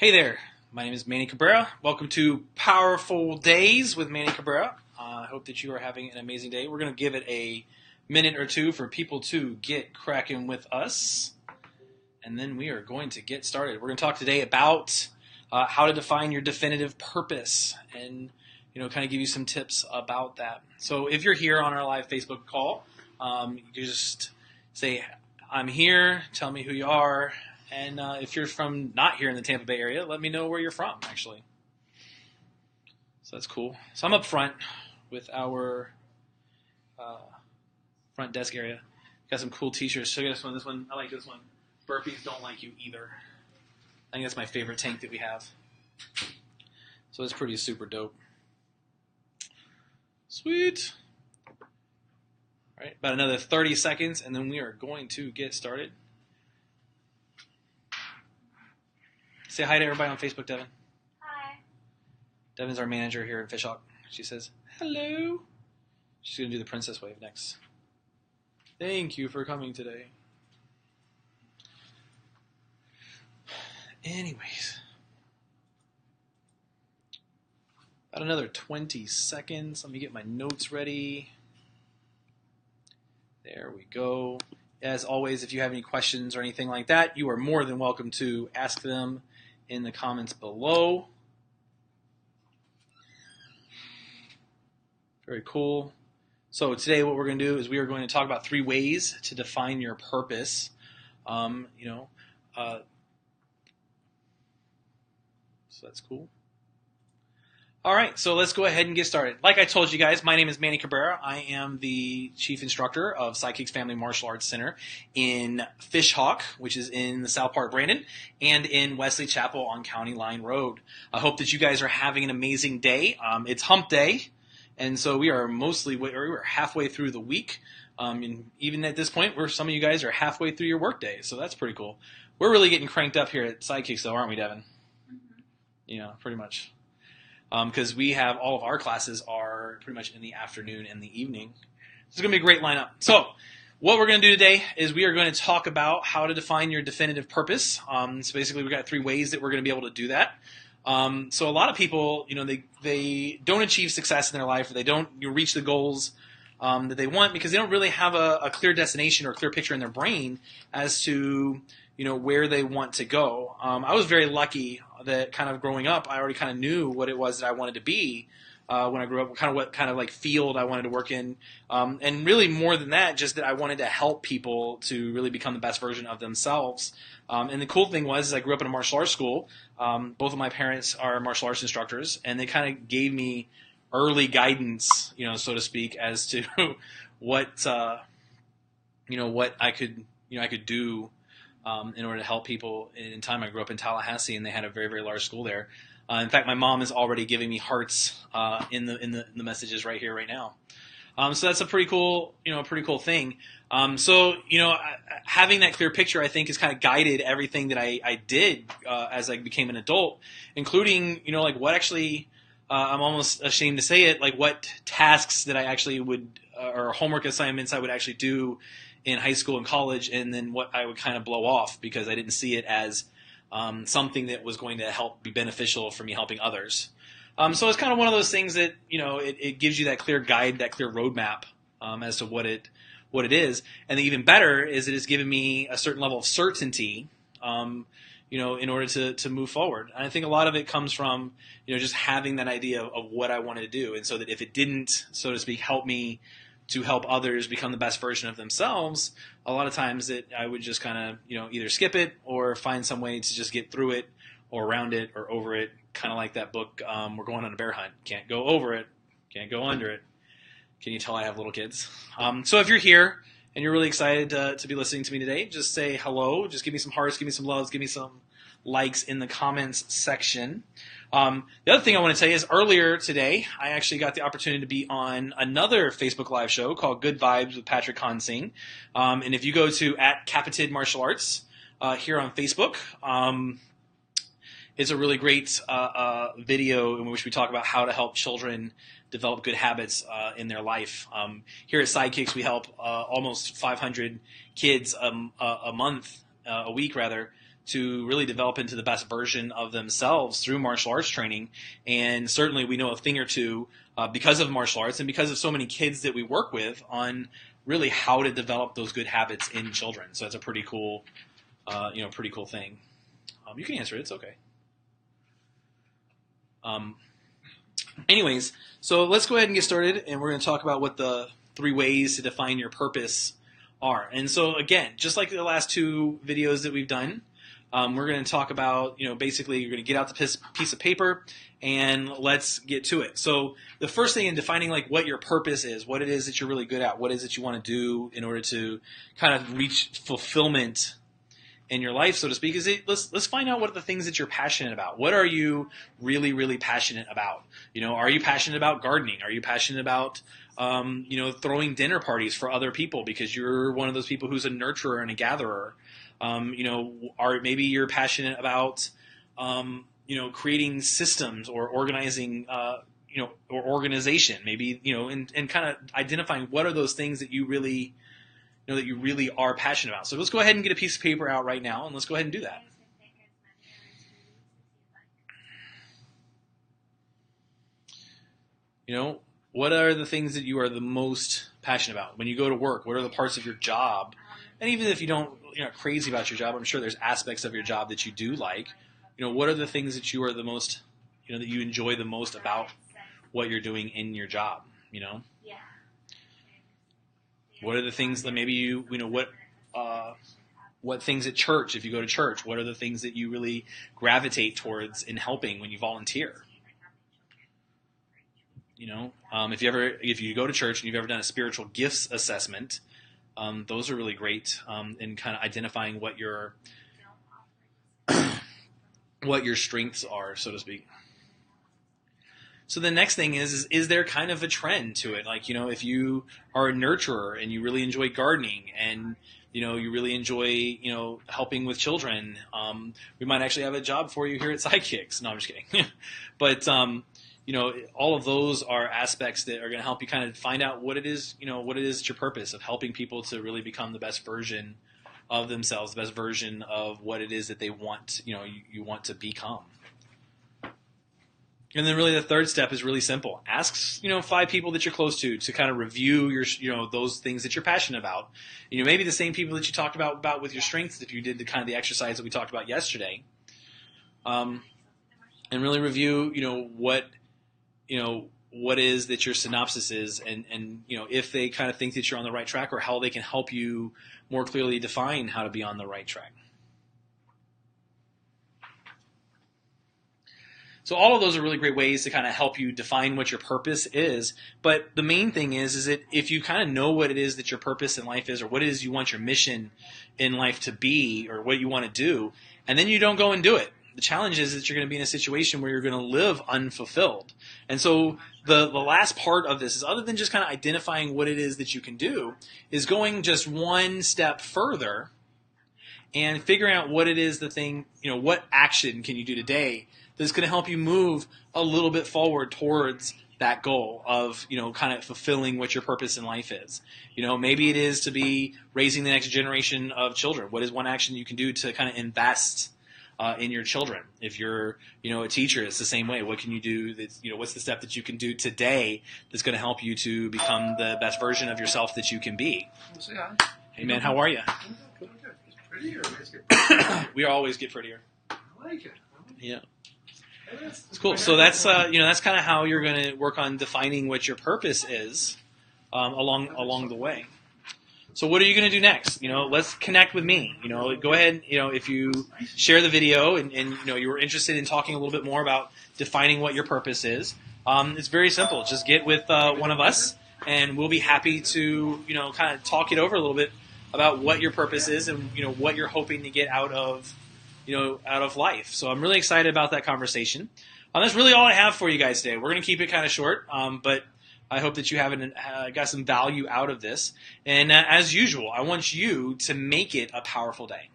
Hey there, my name is Manny Cabrera. Welcome to Powerful Days with Manny Cabrera. I hope that you are having an amazing day. We're going to give it a minute or two for people to get cracking with us, and then we are going to get started. We're going to talk today about how to define your definitive purpose and kind of give you some tips about that. So if you're here on our live Facebook call, you can just say, I'm here, tell me who you are. And if you're from not here in the Tampa Bay area, let me know where you're from, actually. So that's cool. So I'm up front with our front desk area. Got some cool t-shirts. Check out this one. This one, I like this one. Burpees don't like you either. I think that's my favorite tank that we have. So it's pretty super dope. Sweet. All right, about another 30 seconds, and then we are going to get started. Say hi to everybody on Facebook, Devin. Hi. Devin's our manager here in Fishhawk. She says, hello. She's going to do the princess wave next. Thank you for coming today. Anyways. About another 20 seconds. Let me get my notes ready. There we go. As always, if you have any questions or anything like that, you are more than welcome to ask them in the comments below. Very cool. So today what we're going to do is we are going to talk about 3 ways to define your purpose. So that's cool. All right, so let's go ahead and get started. Like I told you guys, my name is Manny Cabrera. I am the chief instructor of Sidekicks Family Martial Arts Center in Fishhawk, which is in the South Park, Brandon, and in Wesley Chapel on County Line Road. I hope that you guys are having an amazing day. It's hump day, and so we're halfway through the week. And even at this point, some of you guys are halfway through your work day, so that's pretty cool. We're really getting cranked up here at Sidekicks, though, aren't we, Devin? Mm-hmm. Yeah, pretty much. Because we have all of our classes are pretty much in the afternoon and the evening. It's going to be a great lineup. So what we're going to do today is we are going to talk about how to define your definitive purpose. So basically we've got 3 ways that we're going to be able to do that. So a lot of people, they don't achieve success in their life, or they don't reach the goals that they want because they don't really have a clear destination or a clear picture in their brain as to where they want to go. I was very lucky that kind of growing up, I already kind of knew what it was that I wanted to be when I grew up, kind of what kind of like field I wanted to work in. And really more than that, just that I wanted to help people to really become the best version of themselves. And the cool thing was I grew up in a martial arts school. Both of my parents are martial arts instructors, and they kind of gave me early guidance, so to speak, as to what I could do in order to help people. In time, I grew up in Tallahassee, and they had a very, very large school there. In fact, my mom is already giving me hearts in the messages right here, right now. So that's a pretty cool thing. Having that clear picture, I think, has kind of guided everything that I did as I became an adult, including what actually. I'm almost ashamed to say it, like what tasks that I actually would, or homework assignments I would actually do in high school and college, and then what I would kind of blow off because I didn't see it as something that was going to help be beneficial for me helping others. So it's kind of one of those things that, it gives you that clear guide, that clear roadmap as to what it is. And the even better is it has given me a certain level of certainty in order to move forward. And I think a lot of it comes from, just having that idea of what I wanted to do. And so that if it didn't, so to speak, help me to help others become the best version of themselves, a lot of times that I would just kind of, either skip it or find some way to just get through it or around it or over it. Kind of like that book, We're Going on a Bear Hunt. Can't go over it. Can't go under it. Can you tell I have little kids? So if you're here and you're really excited to be listening to me today, just say hello. Just give me some hearts, give me some loves, give me some likes in the comments section. The other thing I want to tell you is earlier today, I actually got the opportunity to be on another Facebook Live show called Good Vibes with Patrick Hansing. And if you go to @Capited Martial Arts here on Facebook, it's a really great video in which we talk about how to help children develop good habits in their life. Here at Sidekicks, we help almost 500 kids a week rather, to really develop into the best version of themselves through martial arts training. And certainly we know a thing or two because of martial arts and because of so many kids that we work with on really how to develop those good habits in children. So it's a pretty cool, pretty cool thing. You can answer it. It's okay. Anyways, so let's go ahead and get started, and we're going to talk about what the 3 ways to define your purpose are. And so again, just like the last 2 videos that we've done, we're going to talk about, basically you're going to get out the piece of paper and let's get to it. So the first thing in defining like what your purpose is, what it is that you're really good at, what it is that you want to do in order to kind of reach fulfillment in your life, so to speak, is let's find out what are the things that you're passionate about. What are you really, really passionate about? Are you passionate about gardening? Are you passionate about throwing dinner parties for other people because you're one of those people who's a nurturer and a gatherer? Maybe you're passionate about creating systems or organizing or organization. Maybe and kind of identifying what are those things that you really that you really are passionate about. So let's go ahead and get a piece of paper out right now, and let's go ahead and do that. What are the things that you are the most passionate about? When you go to work, what are the parts of your job? And even if you're not crazy about your job, I'm sure there's aspects of your job that you do like. What are the things that you are the most, that you enjoy the most about what you're doing in your job? What are the things that maybe what things at church, if you go to church, what are the things that you really gravitate towards in helping when you volunteer? If you go to church and you've ever done a spiritual gifts assessment, those are really great in kind of identifying what your strengths are, so to speak. So the next thing is there kind of a trend to it? Like, if you are a nurturer and you really enjoy gardening and, you really enjoy, helping with children, we might actually have a job for you here at Sidekicks. No, I'm just kidding. But, all of those are aspects that are going to help you kind of find out what it is, what it is your purpose of helping people to really become the best version of themselves, the best version of what it is that they want, you want to become. And then really the third step is really simple. Ask, 5 people that you're close to kind of review your, those things that you're passionate about. Maybe the same people that you talked about with your strengths if you did the exercise that we talked about yesterday. And really review, what is that your synopsis is and if they kind of think that you're on the right track or how they can help you more clearly define how to be on the right track. So all of those are really great ways to kind of help you define what your purpose is. But the main thing is that if you kind of know what it is that your purpose in life is or what it is you want your mission in life to be or what you want to do, and then you don't go and do it, the challenge is that you're going to be in a situation where you're going to live unfulfilled. And so the last part of this is, other than just kind of identifying what it is that you can do, is going just one step further and figuring out what it is the thing, what action can you do today that's going to help you move a little bit forward towards that goal of, kind of fulfilling what your purpose in life is. Maybe it is to be raising the next generation of children. What is one action you can do to kind of invest in your children? If you're, a teacher, it's the same way. What can you do that's, what's the step that you can do today that's going to help you to become the best version of yourself that you can be? Say hi. Hey, man, how are you? Good. It's prettier. It get prettier. We always get prettier. I like it. Yeah. It's cool. So that's that's kind of how you're going to work on defining what your purpose is along the way. So what are you going to do next? Let's connect with me. Go ahead. If you share the video and you were interested in talking a little bit more about defining what your purpose is, it's very simple. Just get with one of us, and we'll be happy to kind of talk it over a little bit about what your purpose is and what you're hoping to get out of life. So I'm really excited about that conversation. That's really all I have for you guys today. We're going to keep it kind of short, but I hope that you haven't got some value out of this. And as usual, I want you to make it a powerful day.